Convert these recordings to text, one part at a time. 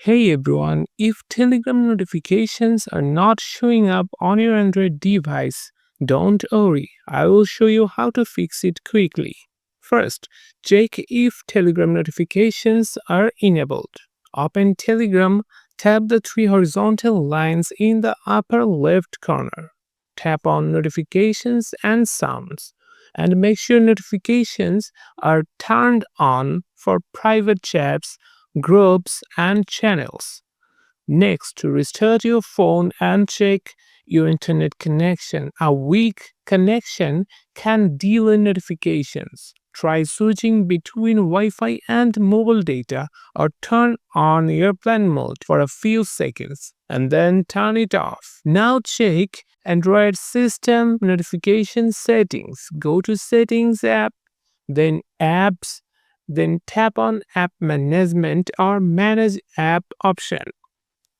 Hey everyone, if Telegram notifications are not showing up on your Android device, don't worry, I will show you how to fix it quickly. First, check if Telegram notifications are enabled. Open Telegram, tap the three horizontal lines in the upper left corner. Tap on Notifications and Sounds, and make sure notifications are turned on for private chats, groups, and channels. Next, restart your phone and check your internet connection. A weak connection can delay notifications. Try switching between Wi Fi and mobile data or turn on airplane mode for a few seconds and then turn it off. Now check Android system notification settings. Go to Settings app, then Apps, then tap on App Management or Manage App option.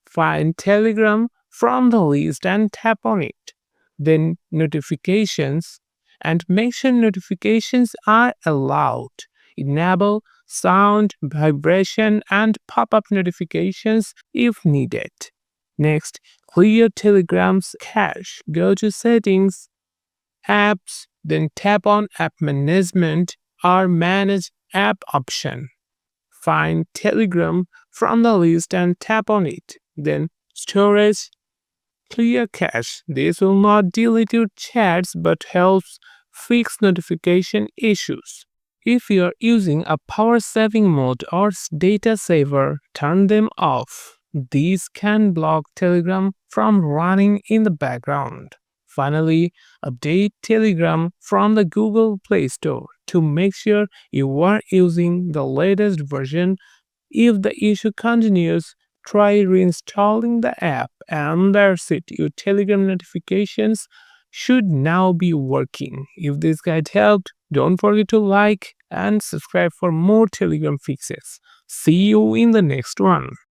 Find Telegram from the list and tap on it. Then Notifications, and make sure notifications are allowed. Enable sound, vibration, and pop up notifications if needed. Next, clear Telegram's cache. Go to Settings, Apps, then tap on App Management or Manage App option. Find Telegram from the list and tap on it. Then Storage, clear cache. This will not delete your chats but helps fix notification issues. If you are using a power saving mode or data saver, turn them off. These can block Telegram from running in the background. Finally, update Telegram from the Google Play Store to make sure you are using the latest version. If the issue continues, try reinstalling the app, and that's it. Your Telegram notifications should now be working. If this guide helped, don't forget to like and subscribe for more Telegram fixes. See you in the next one.